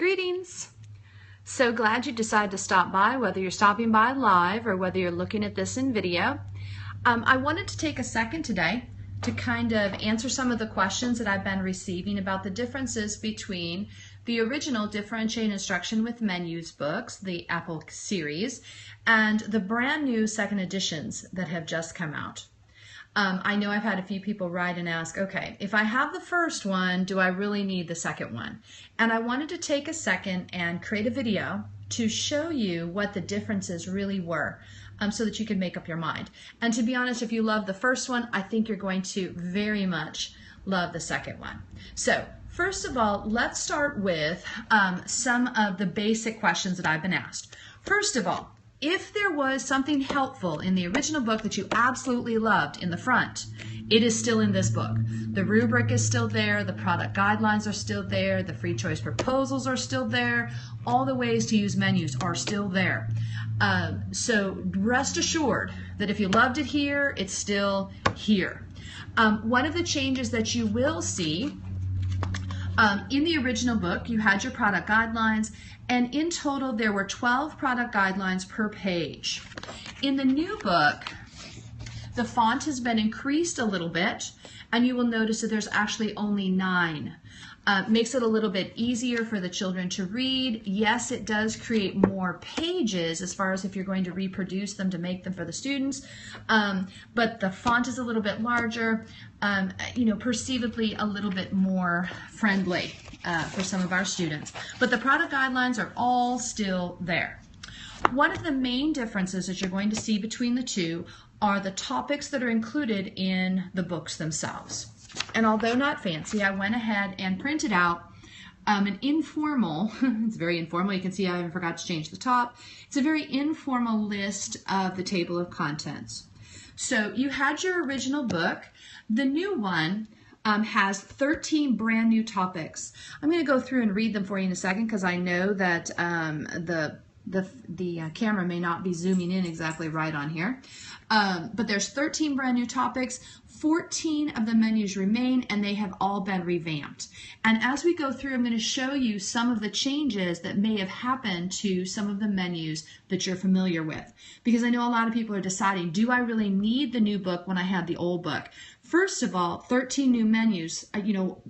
Greetings! So glad you decided to stop by, whether you're stopping by live or whether you're looking at this in video. I wanted to take a second today to kind of answer some of the questions that I've been receiving about the differences between the original Differentiated Instruction with Menus books, the Apple series, and the brand new second editions that have just come out. I know I've had a few people write and ask, okay, if I have the first one, do I really need the second one? And I wanted to take a second and create a video to show you what the differences really were, so that you can make up your mind. And to be honest, if you love the first one, I think you're going to very much love the second one. So first of all, let's start with some of the basic questions that I've been asked. First of all, if there was something helpful in the original book that you absolutely loved in the front, it is still in this book. The rubric is still there, the product guidelines are still there, the free choice proposals are still there, all the ways to use menus are still there. So rest assured that if you loved it here, it's still here. One of the changes that you will see in the original book, you had your product guidelines, and in total there were 12 product guidelines per page. In the new book, the font has been increased a little bit, and you will notice that there's actually only 9. Makes it a little bit easier for the children to read. Yes, it does create more pages as far as if you're going to reproduce them to make them for the students, but the font is a little bit larger, perceivably a little bit more friendly for some of our students. But the product guidelines are all still there. One of the main differences that you're going to see between the two are the topics that are included in the books themselves. And although not fancy, I went ahead and printed out an informal, it's very informal, you can see I even forgot to change the top. It's a very informal list of the table of contents. So you had your original book. The new one has 13 brand new topics. I'm going to go through and read them for you in a second because I know that the camera may not be zooming in exactly right on here. But there's 13 brand new topics. 14 of the menus remain, and they have all been revamped. And as we go through, I'm going to show you some of the changes that may have happened to some of the menus that you're familiar with. Because I know a lot of people are deciding, do I really need the new book when I had the old book? First of all, 13 new menus,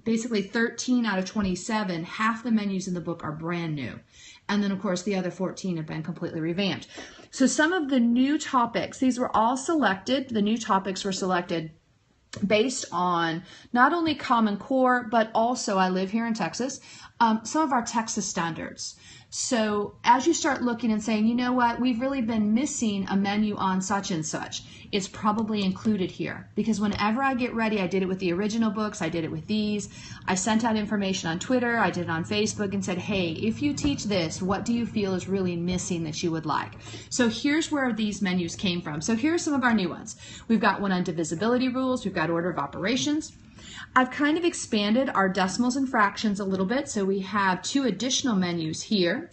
basically 13 out of 27, half the menus in the book are brand new. And then, of course, the other 14 have been completely revamped. So some of the new topics, these were all selected, the new topics were selected based on not only Common Core, but also, I live here in Texas, some of our Texas standards. So as you start looking and saying, you know what, we've really been missing a menu on such and such, it's probably included here. Because whenever I get ready, I did it with the original books, I did it with these. I sent out information on Twitter, I did it on Facebook and said, hey, if you teach this, what do you feel is really missing that you would like? So here's where these menus came from. So here are some of our new ones. We've got one on divisibility rules, we've got order of operations. I've kind of expanded our decimals and fractions a little bit, so we have 2 additional menus here.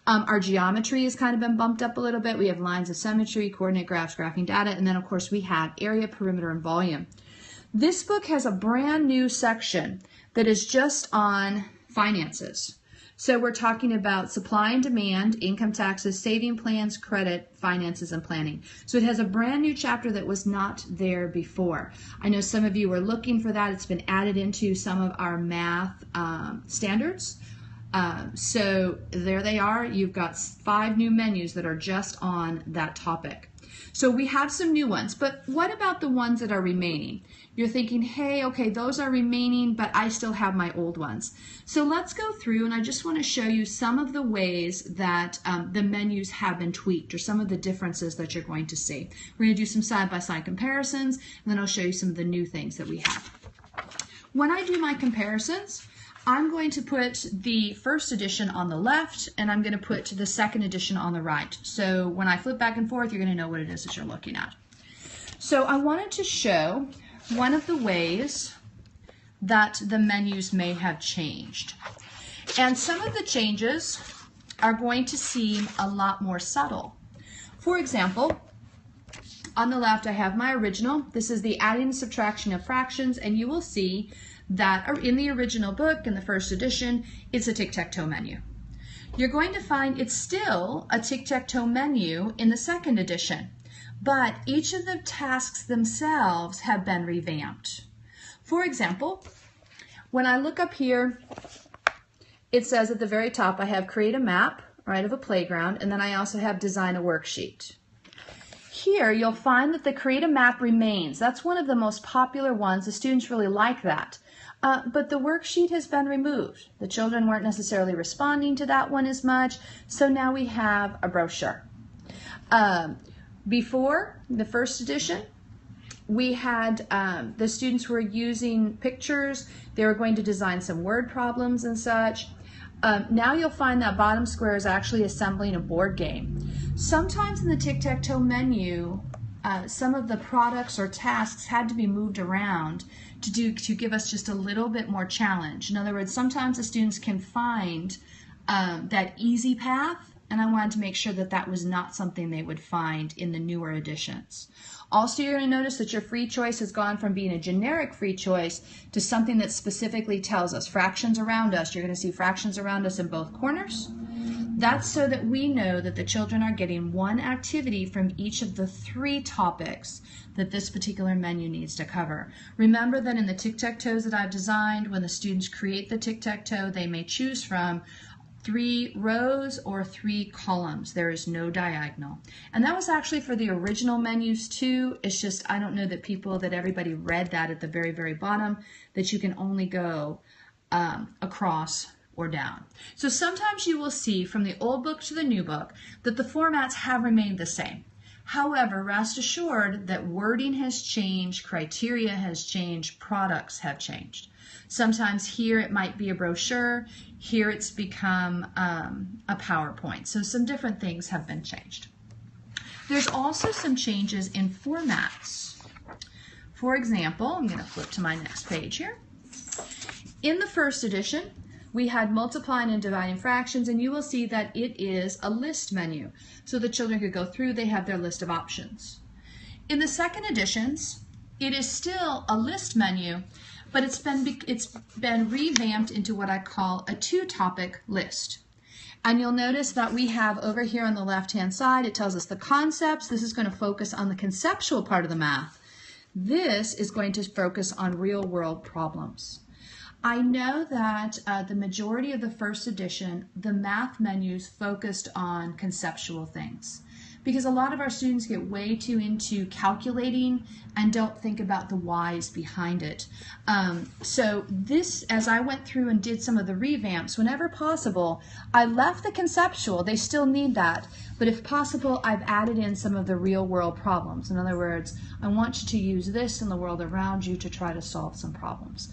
Our geometry has kind of been bumped up a little bit. We have lines of symmetry, coordinate graphs, graphing data, and then of course we have area, perimeter, and volume. This book has a brand new section that is just on finances. So we're talking about supply and demand, income taxes, saving plans, credit, finances, and planning. So it has a brand new chapter that was not there before. I know some of you were looking for that. It's been added into some of our math standards. So there they are. You've got 5 new menus that are just on that topic. So we have some new ones, but what about the ones that are remaining? You're thinking, hey, okay, those are remaining, but I still have my old ones. So let's go through, and I just want to show you some of the ways that the menus have been tweaked, or some of the differences that you're going to see. We're going to do some side-by-side comparisons, and then I'll show you some of the new things that we have. When I do my comparisons, I'm going to put the first edition on the left, and I'm going to put the second edition on the right. So when I flip back and forth, you're going to know what it is that you're looking at. So I wanted to show one of the ways that the menus may have changed. And some of the changes are going to seem a lot more subtle. For example, on the left I have my original. This is the adding and subtraction of fractions, and you will see that in the original book, in the first edition, it's a tic-tac-toe menu. you're going to find it's still a tic-tac-toe menu in the second edition, but each of the tasks themselves have been revamped. For example, when I look up here, it says at the very top I have create a map, right, of a playground, and then I also have design a worksheet. Here you'll find that the create a map remains. That's one of the most popular ones. The students really like that. But the worksheet has been removed. The children weren't necessarily responding to that one as much, so now we have a brochure. Before the first edition, we had the students were using pictures. They were going to design some word problems and such. Now you'll find that bottom square is actually assembling a board game. Sometimes in the tic-tac-toe menu, some of the products or tasks had to be moved around to give us just a little bit more challenge. In other words, sometimes the students can find that easy path, and I wanted to make sure that that was not something they would find in the newer editions. Also, you're going to notice that your free choice has gone from being a generic free choice to something that specifically tells us fractions around us. You're going to see fractions around us in both corners. That's so that we know that the children are getting one activity from each of the 3 topics that this particular menu needs to cover. Remember that in the tic-tac-toes that I've designed, when the students create the tic-tac-toe, they may choose from 3 rows or 3 columns. There is no diagonal. And that was actually for the original menus too. It's just, I don't know that everybody read that at the very, very bottom, that you can only go across or down. So sometimes you will see from the old book to the new book that the formats have remained the same. However, rest assured that wording has changed, criteria has changed, products have changed. Sometimes here it might be a brochure, here it's become a PowerPoint. So some different things have been changed. There's also some changes in formats. For example, I'm going to flip to my next page here. In the first edition, we had multiplying and dividing fractions, and you will see that it is a list menu. So the children could go through, they have their list of options. In the second editions, it is still a list menu, but it's been revamped into what I call a 2-topic list. And you'll notice that we have over here on the left-hand side, it tells us the concepts. This is going to focus on the conceptual part of the math. This is going to focus on real-world problems. I know that the majority of the first edition, the math menus focused on conceptual things, because a lot of our students get way too into calculating and don't think about the whys behind it. So this, as I went through and did some of the revamps, whenever possible, I left the conceptual. They still need that, but if possible, I've added in some of the real world problems. In other words, I want you to use this in the world around you to try to solve some problems.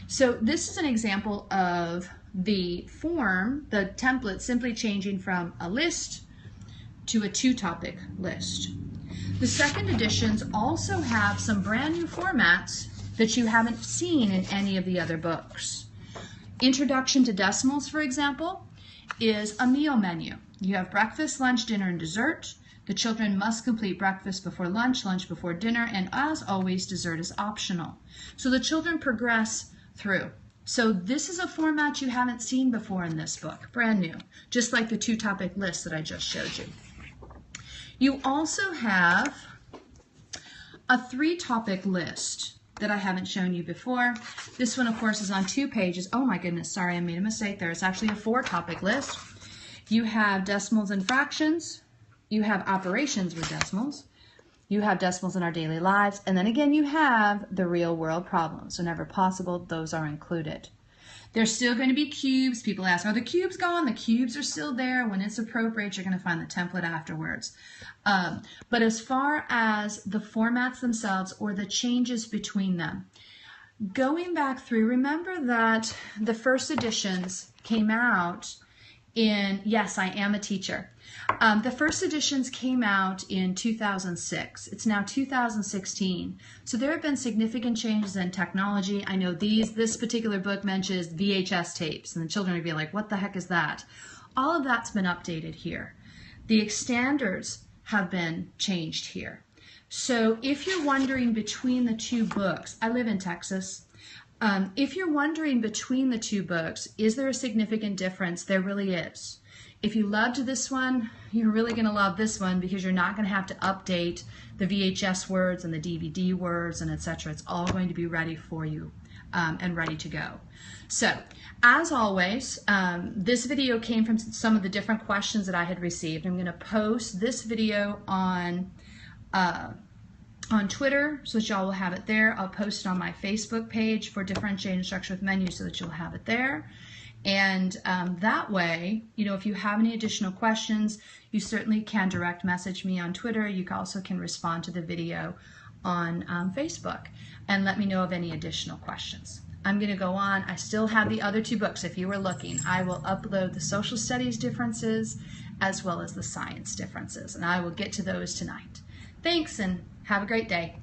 So this is an example of the form, the template, simply changing from a list to a 2-topic list. The second editions also have some brand new formats that you haven't seen in any of the other books. Introduction to Decimals, for example, is a meal menu. You have breakfast, lunch, dinner, and dessert. The children must complete breakfast before lunch, lunch before dinner, and as always, dessert is optional. So the children progress through. So this is a format you haven't seen before in this book, brand new, just like the 2-topic list that I just showed you. You also have a 3-topic list that I haven't shown you before. This one, of course, is on 2 pages. Oh my goodness, sorry, I made a mistake there. It's actually a 4-topic list. You have decimals and fractions. You have operations with decimals. You have decimals in our daily lives, and then again you have the real world problems. Whenever possible, those are included. There's still going to be cubes. People ask, are the cubes gone? The cubes are still there. When it's appropriate, you're going to find the template afterwards. But as far as the formats themselves or the changes between them, going back through, remember that the first editions came out in, yes, I am a teacher. The first editions came out in 2006. It's now 2016. So there have been significant changes in technology. I know this particular book mentions VHS tapes, and the children would be like, what the heck is that? All of that's been updated here. The standards have been changed here. So if you're wondering between the 2 books, I live in Texas. If you're wondering between the 2 books, is there a significant difference? There really is. If you loved this one, you're really going to love this one because you're not going to have to update the VHS words and the DVD words and etc. It's all going to be ready for you and ready to go. So, as always, this video came from some of the different questions that I had received. I'm going to post this video on Twitter so that y'all will have it there. I'll post it on my Facebook page for differentiating structure with menus so that you'll have it there. And that way, you know, if you have any additional questions, you certainly can direct message me on Twitter. You also can respond to the video on Facebook and let me know of any additional questions. I'm going to go on. I still have the other two books. If you were looking, I will upload the social studies differences as well as the science differences, and I will get to those tonight. Thanks, and have a great day.